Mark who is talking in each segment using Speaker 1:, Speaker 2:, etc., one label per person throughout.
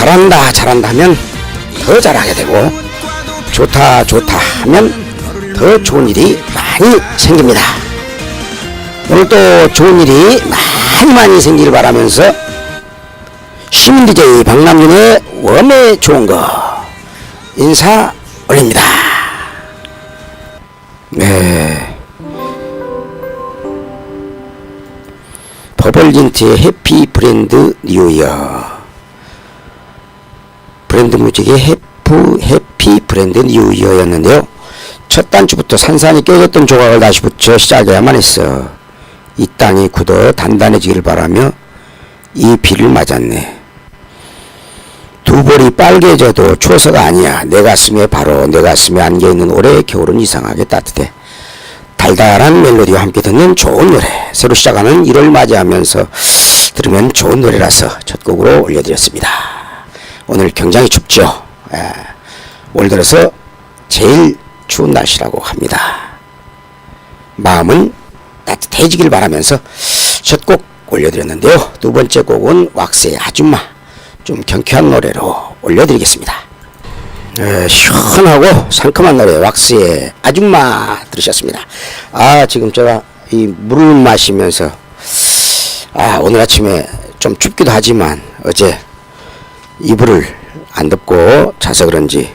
Speaker 1: 잘한다 잘한다 하면 더 잘하게 되고, 좋다 좋다 하면 더 좋은 일이 많이 생깁니다. 오늘도 좋은 일이 많이 생기길 바라면서 시민 DJ 박남준의 웜에 좋은 거 인사 올립니다. 네, 버벌진트의 해피 브랜드 뉴 이어, 브랜드 무지개 해피 브랜드 뉴 이어였는데요. 첫 단추부터 산산이 깨졌던 조각을 다시 붙여 시작해야만 했어. 이 땅이 굳어 단단해지길 바라며 이 비를 맞았네. 두 볼이 빨개져도 추워서가 아니야. 내 가슴에 안겨있는 올해의 겨울은 이상하게 따뜻해. 달달한 멜로디와 함께 듣는 좋은 노래, 새로 시작하는 1월 맞이하면서 들으면 좋은 노래라서 첫 곡으로 올려드렸습니다. 오늘 굉장히 춥죠. 올 들어서 제일 추운 날씨라고 합니다. 마음은 따뜻해지길 바라면서 첫 곡 올려드렸는데요. 두 번째 곡은 왁스의 아줌마, 좀 경쾌한 노래로 올려드리겠습니다. 시원하고 상큼한 노래 왁스의 아줌마 들으셨습니다. 지금 제가 이 물을 마시면서 오늘 아침에 좀 춥기도 하지만 어제 이불을 안 덮고 자서 그런지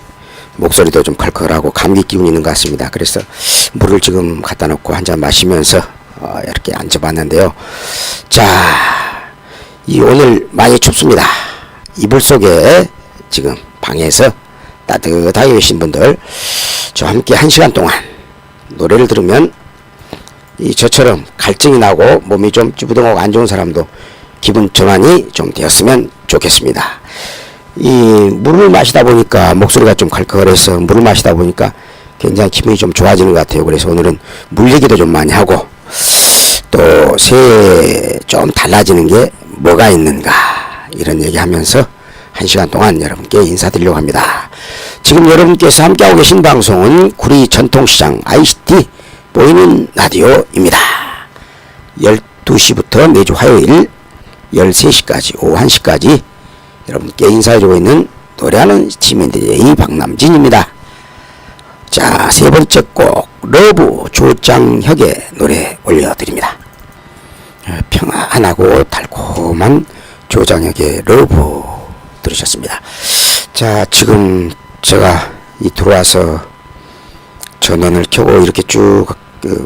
Speaker 1: 목소리도 좀 컬컬하고 감기 기운이 있는 것 같습니다. 그래서 물을 지금 갖다 놓고 한 잔 마시면서 이렇게 앉아봤는데요. 자, 오늘 많이 춥습니다. 이불 속에 지금 방에서 따뜻하게 계신 분들, 저와 함께 1시간 동안 노래를 들으면 저처럼 갈증이 나고 몸이 좀 찌부둥하고 안 좋은 사람도 기분 전환이 좀 되었으면 좋겠습니다. 물을 마시다 보니까 목소리가 좀 칼칼해서 물을 마시다 보니까 굉장히 기분이 좀 좋아지는 것 같아요. 그래서 오늘은 물 얘기도 좀 많이 하고, 또 새해 좀 달라지는 게 뭐가 있는가, 이런 얘기 하면서 1시간 동안 여러분께 인사드리려고 합니다. 지금 여러분께서 함께하고 계신 방송은 구리 전통시장 ICT 보이는 라디오입니다. 12시부터 매주 화요일 13시까지, 오후 1시까지 여러분께 인사해주고 있는 노래하는 시민 DJ 박남진입니다. 자, 세 번째 곡 러브 조장혁의 노래 올려드립니다. 평안하고 달콤한 조장혁의 러브 들으셨습니다. 자, 지금 제가 들어와서 전원을 켜고 이렇게 쭉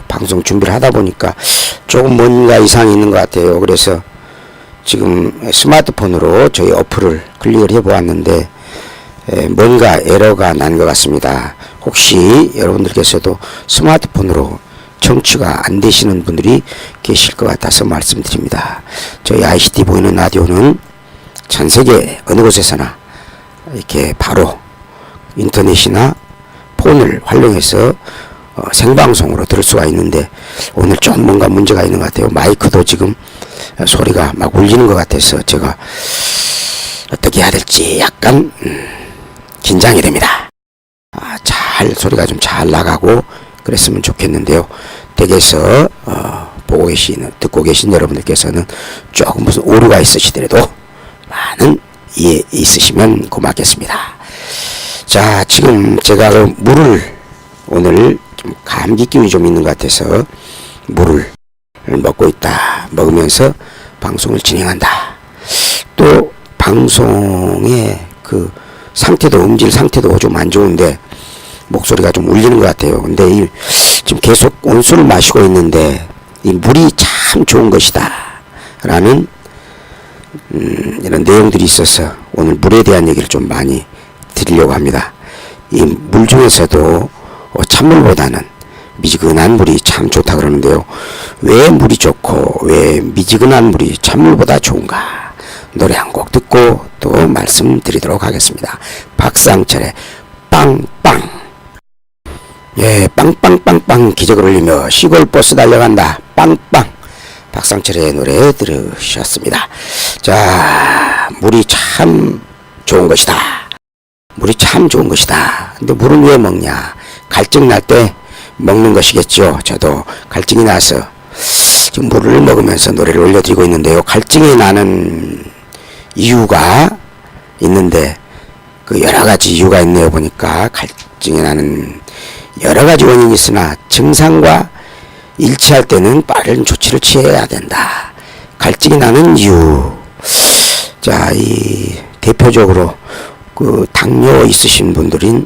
Speaker 1: 방송 준비를 하다 보니까 조금 뭔가 이상이 있는 것 같아요. 그래서 지금 스마트폰으로 저희 어플을 클릭을 해 보았는데 뭔가 에러가 난 것 같습니다. 혹시 여러분들께서도 스마트폰으로 청취가 안 되시는 분들이 계실 것 같아서 말씀드립니다. 저희 ICT 보이는 라디오는 전 세계 어느 곳에서나 이렇게 바로 인터넷이나 폰을 활용해서 생방송으로 들을 수가 있는데, 오늘 좀 뭔가 문제가 있는 것 같아요. 마이크도 지금 소리가 막 울리는 것 같아서 제가 어떻게 해야 될지 약간 긴장이 됩니다. 소리가 좀 잘 나가고 그랬으면 좋겠는데요. 댁에서 듣고 계신 여러분들께서는 조금 무슨 오류가 있으시더라도 많은 이해 있으시면 고맙겠습니다. 자, 지금 제가 물을 오늘 좀 감기 기운이 좀 있는 것 같아서 물을 먹으면서 방송을 진행한다. 또 방송의 상태도, 음질 상태도 좀 안 좋은데 목소리가 좀 울리는 것 같아요. 근데 지금 계속 온수를 마시고 있는데 이 물이 참 좋은 것이다 라는 이런 내용들이 있어서 오늘 물에 대한 얘기를 좀 많이 드리려고 합니다. 이 물 중에서도 찬물보다는 미지근한 물이 참 좋다 그러는데요. 왜 물이 좋고 왜 미지근한 물이 찬물보다 좋은가, 노래 한 곡 듣고 또 말씀드리도록 하겠습니다. 박상철의 빵빵. 빵빵빵빵 기적을 울리며 시골 버스 달려간다. 빵빵. 박상철의 노래 들으셨습니다. 자, 물이 참 좋은 것이다. 물이 참 좋은 것이다. 근데 물은 왜 먹냐? 갈증 날 때 먹는 것이겠죠. 저도 갈증이 나서 지금 물을 먹으면서 노래를 올려드리고 있는데요. 갈증이 나는 이유가 있는데 그 여러 가지 이유가 있네요. 보니까 갈증이 나는 여러 가지 원인이 있으나 증상과 일치할 때는 빠른 조치를 취해야 된다. 갈증이 나는 이유. 자, 이 대표적으로 그 당뇨 있으신 분들인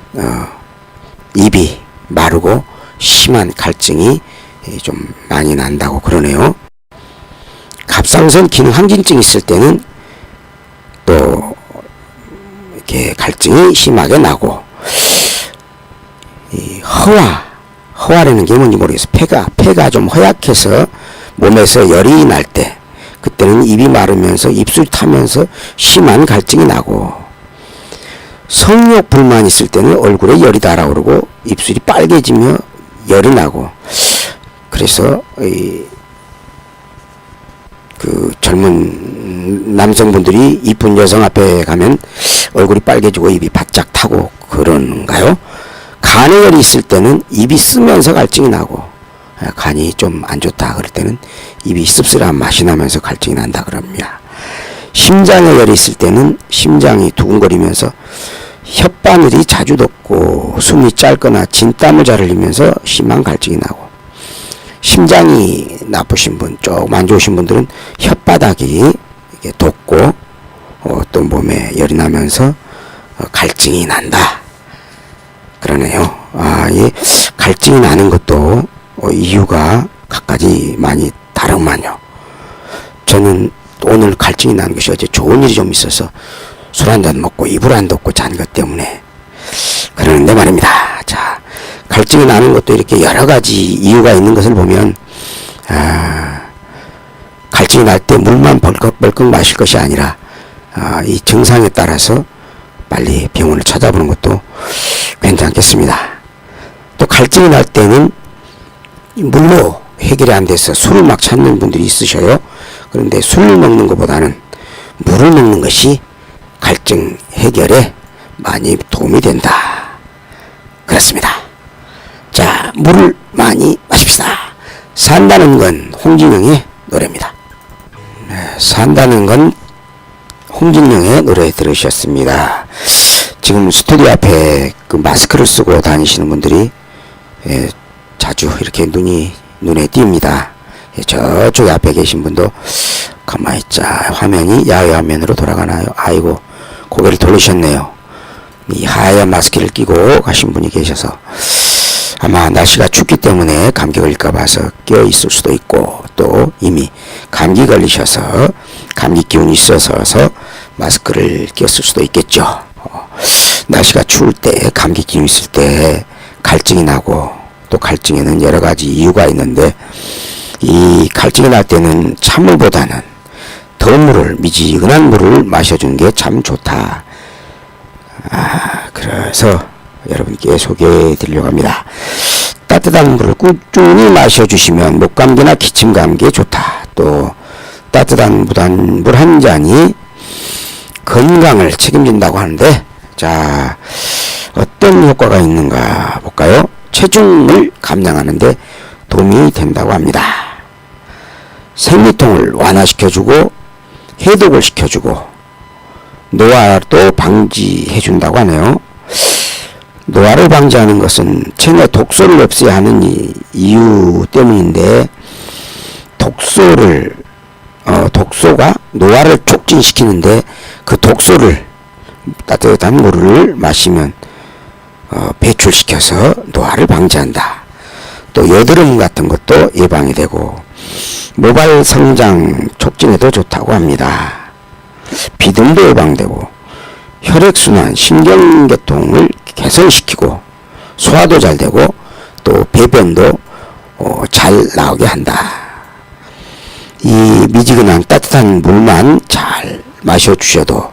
Speaker 1: 입이 마르고 심한 갈증이 좀 많이 난다고 그러네요. 갑상선 기능 항진증 있을 때는 또 이렇게 갈증이 심하게 나고, 이 허화라는 게 뭔지 모르겠어요. 폐가 좀 허약해서 몸에서 열이 날 때, 그때는 입이 마르면서 입술이 타면서 심한 갈증이 나고, 성욕 불만 있을 때는 얼굴에 열이 달아오르고 입술이 빨개지며 열이 나고, 그래서 그 젊은 남성분들이 이쁜 여성 앞에 가면 얼굴이 빨개지고 입이 바짝 타고 그러는가요? 간에 열이 있을 때는 입이 쓰면서 갈증이 나고, 간이 좀 안 좋다 그럴 때는 입이 씁쓸한 맛이 나면서 갈증이 난다 그럽니다. 심장에 열이 있을 때는 심장이 두근거리면서 혓바늘이 자주 돋고 숨이 짧거나 진땀을 잘 흘리면서 심한 갈증이 나고, 심장이 나쁘신 분, 조금 안 좋으신 분들은 혓바닥이 이렇게 돋고 또 몸에 열이 나면서 갈증이 난다 그러네요. 이 갈증이 나는 것도 이유가 각가지 많이 다르구만요. 저는 오늘 갈증이 나는 것이 어제 좋은 일이 좀 있어서 술 한잔 먹고 이불 안 덮고 잔 것 때문에 그러는데 말입니다. 자, 갈증이 나는 것도 이렇게 여러 가지 이유가 있는 것을 보면, 갈증이 날 때 물만 벌컥벌컥 마실 것이 아니라 이 증상에 따라서 빨리 병원을 찾아보는 것도 괜찮겠습니다. 또 갈증이 날 때는 물로 해결이 안 돼서 술을 막 찾는 분들이 있으셔요. 그런데 술을 먹는 것보다는 물을 먹는 것이 갈증 해결에 많이 도움이 된다 그렇습니다. 자, 물을 많이 마십시다. 산다는 건 홍진영의 노래입니다. 산다는 건 홍진영의 노래 들으셨습니다. 지금 스튜디오 앞에 그 마스크를 쓰고 다니시는 분들이 자주 이렇게 눈에 띕니다. 저쪽 앞에 계신 분도 가만히 있자, 화면이 야외 화면으로 돌아가나요? 아이고, 고개를 돌리셨네요. 이 하얀 마스크를 끼고 가신 분이 계셔서 아마 날씨가 춥기 때문에 감기 걸릴까 봐서 끼어 있을 수도 있고, 또 이미 감기 걸리셔서 감기 기운이 있어서 마스크를 끼었을 수도 있겠죠. 날씨가 추울 때, 감기 기운 있을 때 갈증이 나고, 또 갈증에는 여러 가지 이유가 있는데, 이 갈증이 날 때는 찬물보다는 더운 물을, 미지근한 물을 마셔주는 게 참 좋다. 그래서 여러분께 소개해 드리려고 합니다. 따뜻한 물을 꾸준히 마셔주시면 목감기나 기침감기에 좋다. 또 따뜻한 물 한 잔이 건강을 책임진다고 하는데, 자, 어떤 효과가 있는가 볼까요? 체중을 감량하는데 도움이 된다고 합니다. 생리통을 완화시켜주고 해독을 시켜주고 노화도 방지해준다고 하네요. 노화를 방지하는 것은 체내 독소를 없애야 하는 이유 때문인데, 독소가 노화를 촉진시키는데 그 독소를 따뜻한 물을 마시면 배출시켜서 노화를 방지한다. 또 여드름 같은 것도 예방이 되고 모발 성장 촉진에도 좋다고 합니다. 비듬도 예방되고 혈액순환, 신경계통을 개선시키고 소화도 잘 되고 또 배변도 잘 나오게 한다. 이 미지근한 따뜻한 물만 잘 마셔주셔도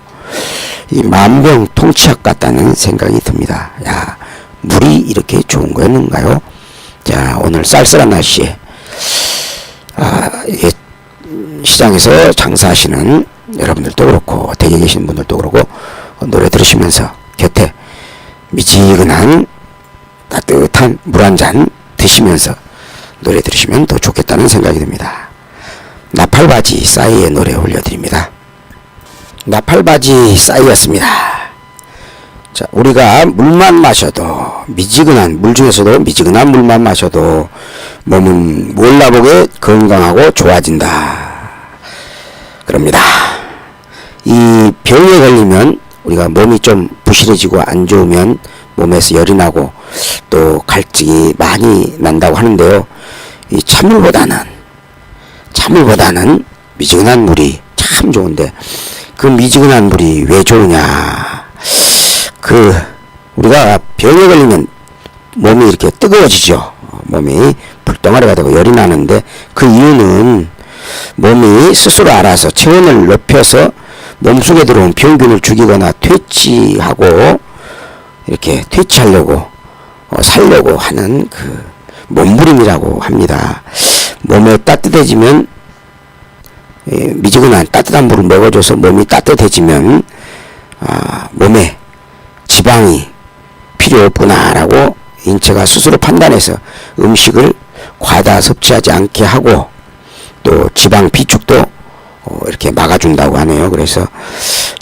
Speaker 1: 이 만병통치약 같다는 생각이 듭니다. 야, 물이 이렇게 좋은 거였는가요? 자, 오늘 쌀쌀한 날씨에 시장에서 장사하시는 여러분들도 그렇고 댁에 계시는 분들도 그렇고 노래 들으시면서 곁에 미지근한 따뜻한 물 한 잔 드시면서 노래 들으시면 더 좋겠다는 생각이 듭니다. 나팔바지 싸이의 노래 올려드립니다. 나팔바지 사이였습니다. 자, 우리가 물만 마셔도 미지근한 물 중에서도 미지근한 물만 마셔도 몸은 몰라보게 건강하고 좋아진다. 그럽니다. 이 병에 걸리면 우리가 몸이 좀 부실해지고 안 좋으면 몸에서 열이 나고 또 갈증이 많이 난다고 하는데요. 이 찬물보다는 미지근한 물이 참 좋은데 그 미지근한 물이 왜 좋으냐? 우리가 병에 걸리면 몸이 이렇게 뜨거워지죠. 몸이 불덩어리가 되고 열이 나는데 그 이유는 몸이 스스로 알아서 체온을 높여서 몸속에 들어온 병균을 죽이거나 퇴치하고 이렇게 퇴치하려고 살려고 하는 그 몸부림이라고 합니다. 몸에 따뜻해지면 미지근한 따뜻한 물을 먹어줘서 몸이 따뜻해지면 몸에 지방이 필요 없구나라고 인체가 스스로 판단해서 음식을 과다 섭취하지 않게 하고 또 지방 비축도 이렇게 막아준다고 하네요. 그래서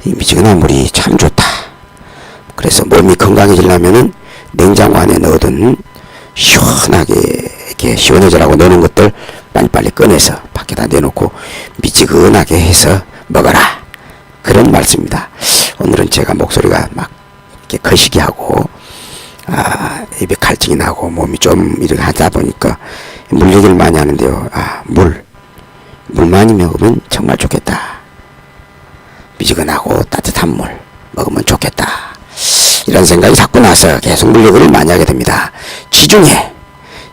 Speaker 1: 이 미지근한 물이 참 좋다. 그래서 몸이 건강해지려면은 냉장고 안에 넣어둔 시원하게 이렇게 시원해지라고 넣는 것들 빨리빨리 꺼내서 밖에다 내놓고 미지근하게 해서 먹어라. 그런 말씀입니다. 오늘은 제가 목소리가 막 이렇게 거시기 하고 입에 갈증이 나고 몸이 좀 이렇게 하다 보니까 물 얘기를 많이 하는데요. 물 많이 먹으면 정말 좋겠다. 미지근하고 따뜻한 물 먹으면 좋겠다. 이런 생각이 자꾸 나서 계속 물 얘기를 많이 하게 됩니다.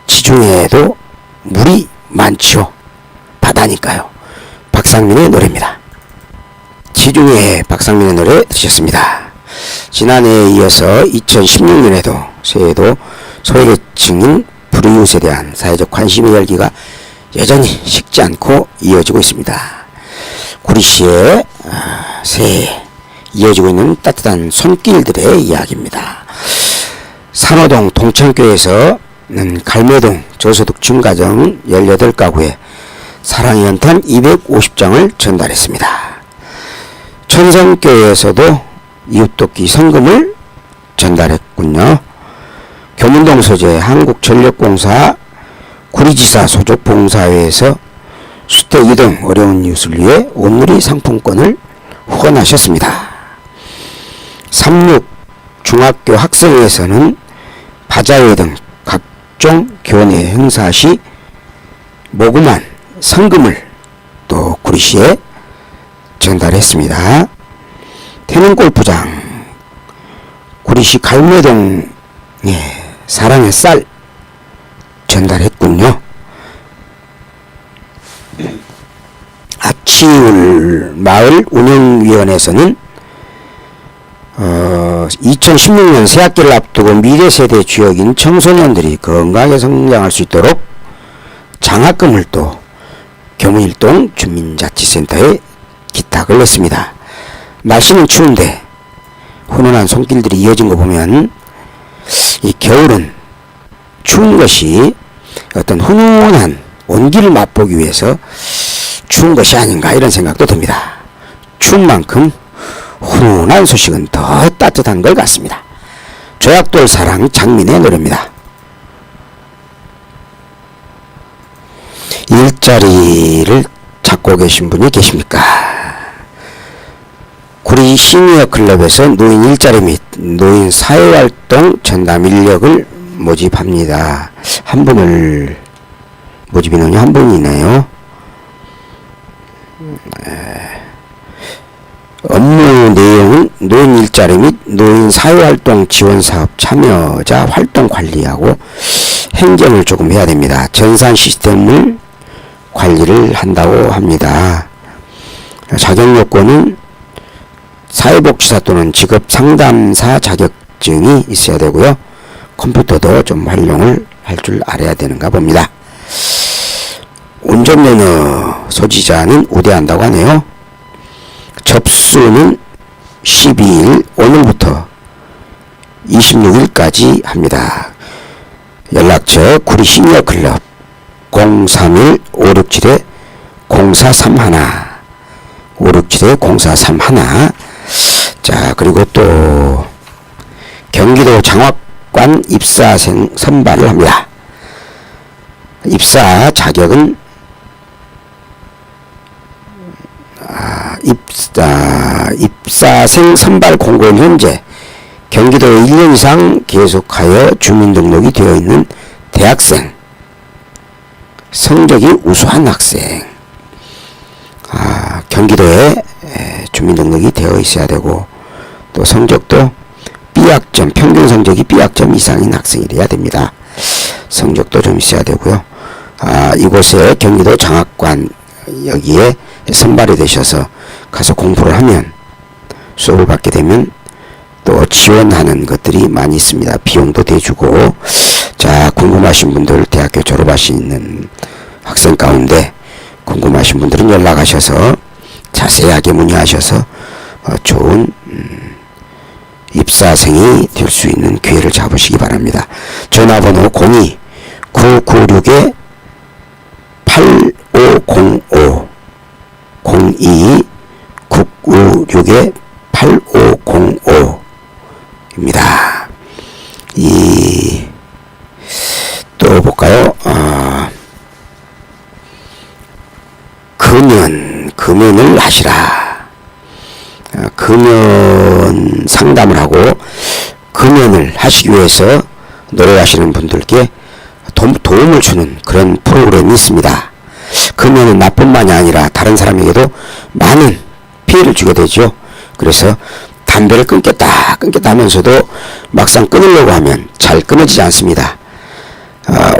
Speaker 1: 지중해에도 물이 많죠. 바다니까요. 박상민의 노래입니다. 지중해 박상민의 노래 들으셨습니다. 지난해에 이어서 2016년에도 새해에도 소외계층인 불이웃에 대한 사회적 관심의 열기가 여전히 식지 않고 이어지고 있습니다. 구리시의 새해 이어지고 있는 따뜻한 손길들의 이야기입니다. 산호동 동창교에서는 갈매동 저소득 중가정 18가구에 사랑의 연탄 250장을 전달했습니다. 천성교에서도 이웃돕기 성금을 전달했군요. 교문동 소재 한국전력공사 구리지사 소속 봉사회에서 수태기 등 어려운 이웃을 위해 온누리 상품권을 후원하셨습니다. 36 중학교 학생회에서는 바자회 등 각종 교내 행사 시 모금한 성금을 또 구리시에 전달했습니다. 태릉골프장 구리시 갈매동에 사랑의 쌀 전달했군요. 아치울 마을 운영위원회에서는 2016년 새학기를 앞두고 미래세대 주역인 청소년들이 건강하게 성장할 수 있도록 장학금을 또 교문일동 주민자치센터에 기탁을 했습니다. 날씨는 추운데 훈훈한 손길들이 이어진 거 보면 이 겨울은 추운 것이 어떤 훈훈한 온기를 맛보기 위해서 추운 것이 아닌가 이런 생각도 듭니다. 추운 만큼 훈훈한 소식은 더 따뜻한 것 같습니다. 조약돌 사랑 장민의 노래입니다. 일자리를 찾고 계신 분이 계십니까? 구리 시니어 클럽에서 노인 일자리 및 노인 사회활동 전담 인력을 모집합니다. 한 분을 모집 인원이 한 분이네요. 업무 내용은 노인 일자리 및 노인 사회활동 지원사업 참여자 활동 관리하고 행정을 조금 해야 됩니다. 전산 시스템을 관리를 한다고 합니다. 자격 요건은 사회복지사 또는 직업상담사 자격증이 있어야 되고요. 컴퓨터도 좀 활용을 할 줄 알아야 되는가 봅니다. 운전면허 소지자는 우대한다고 하네요. 접수는 12일 오늘부터 26일까지 합니다. 연락처 구리 시니어클럽 031-567-0431 07-0431. 자, 그리고 또 경기도 장학관 입사생 선발을 합니다. 입사 자격은 입사생 선발 공고일 현재 경기도에 1년 이상 계속하여 주민등록이 되어 있는 대학생, 성적이 우수한 학생, 경기도에 주민등록이 되어 있어야 되고, 또 성적도 B학점, 평균 성적이 B학점 이상인 학생이래야 됩니다. 성적도 좀 있어야 되고요. 이곳에 경기도 장학관 여기에 선발이 되셔서 가서 공부를 하면, 수업을 받게 되면 또 지원하는 것들이 많이 있습니다. 비용도 대주고. 자, 궁금하신 분들, 대학교 졸업하시는 학생 가운데 궁금하신 분들은 연락하셔서 자세하게 문의하셔서 좋은 입사생이 될 수 있는 기회를 잡으시기 바랍니다. 전화번호 02-996-8505 02-996-8505입니다. 또 볼까요? 금연을 하시라. 금연 상담을 하고 금연을 하시기 위해서 노력하시는 분들께 도움을 주는 그런 프로그램이 있습니다. 금연은 나뿐만이 아니라 다른 사람에게도 많은 피해를 주게 되죠. 그래서 담배를 끊겠다 하면서도 막상 끊으려고 하면 잘 끊어지지 않습니다.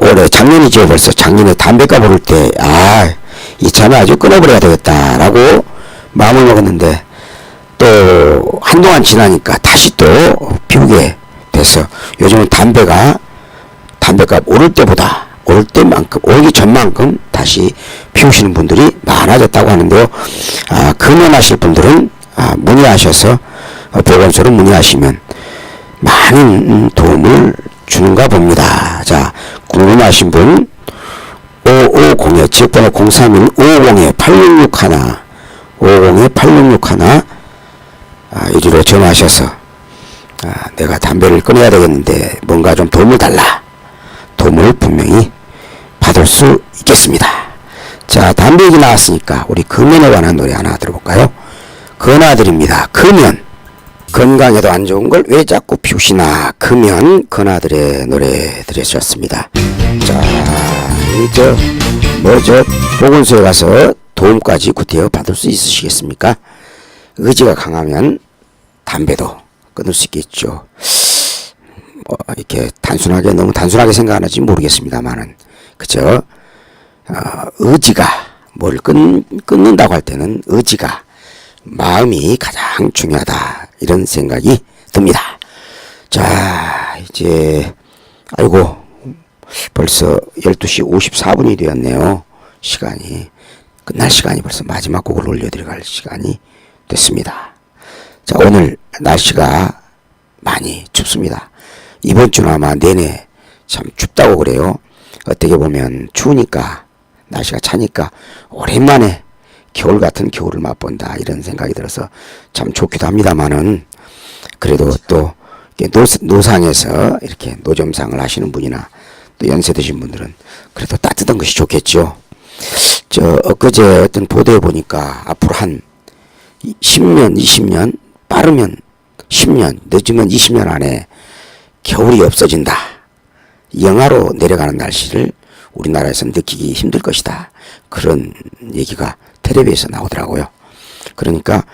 Speaker 1: 올해 작년이죠. 벌써 작년에 담배값 오를 때 이참에 아주 끊어버려야 되겠다라고 마음을 먹었는데, 또 한동안 지나니까 다시 또 피우게 돼서 요즘은 담배값 오를 때만큼, 오르기 전만큼 다시 피우시는 분들이 많아졌다고 하는데요. 금연하실 분들은 문의하셔서 보건소로 문의하시면 많은 도움을 주는가 봅니다. 자, 궁금하신 분 550에 지역번호 031-550-8661 550-8661 이리로 전화하셔서 내가 담배를 끊어야 되겠는데 뭔가 좀 도움을 달라. 도움을 분명히 받을 수 있겠습니다. 자, 담배 얘기 나왔으니까 우리 금연에 관한 노래 하나 들어볼까요? 건아들입니다. 금연. 건강에도 안 좋은 걸 왜 자꾸 피우시나. 금연, 건아들의 노래 들으셨습니다. 자, 보건소에 가서 도움까지 구태여 받을 수 있으시겠습니까? 의지가 강하면 담배도 끊을 수 있겠죠. 이렇게 너무 단순하게 생각하는지 모르겠습니다만은, 그죠? 의지가, 뭘 끊는다고 할 때는 의지가, 마음이 가장 중요하다, 이런 생각이 듭니다. 자, 이제, 벌써 12시 54분이 되었네요. 끝날 시간이 벌써 마지막 곡을 올려드려갈 시간이 됐습니다. 자, 오늘 날씨가 많이 춥습니다. 이번 주는 아마 내내 참 춥다고 그래요. 어떻게 보면 추우니까, 날씨가 차니까 오랜만에 겨울 같은 겨울을 맛본다, 이런 생각이 들어서 참 좋기도 합니다만은, 그래도 또 노상에서 이렇게 노점상을 하시는 분이나 또 연세 드신 분들은 그래도 따뜻한 것이 좋겠죠. 엊그제 어떤 보도에 보니까 앞으로 한 10년, 20년, 빠르면 10년, 늦으면 20년 안에 겨울이 없어진다. 영하로 내려가는 날씨를 우리나라에서 느끼기 힘들 것이다. 그런 얘기가 텔레비에서 나오더라고요. 그러니까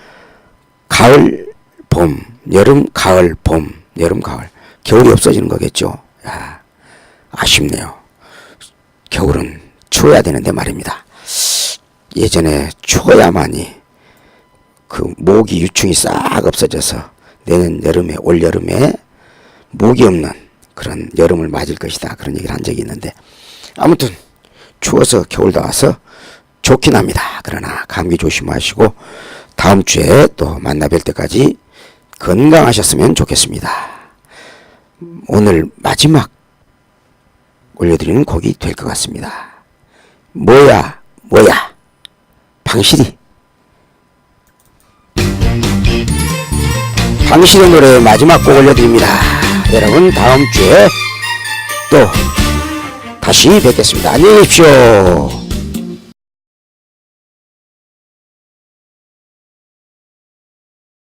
Speaker 1: 가을, 봄, 여름, 가을, 봄, 여름, 가을, 겨울이 없어지는 거겠죠. 아쉽네요. 겨울은 추워야 되는데 말입니다. 예전에 추워야만이 그 모기 유충이 싹 없어져서 내년 여름에, 올 여름에 모기 없는 그런 여름을 맞을 것이다, 그런 얘기를 한 적이 있는데, 아무튼 추워서 겨울도 와서 좋긴 합니다. 그러나 감기 조심하시고 다음 주에 또 만나 뵐 때까지 건강하셨으면 좋겠습니다. 오늘 마지막 올려드리는 곡이 될 것 같습니다. 뭐야 방실이 당신의 노래 마지막 곡 올려드립니다. 여러분 다음 주에 또 다시 뵙겠습니다. 안녕히 계십시오.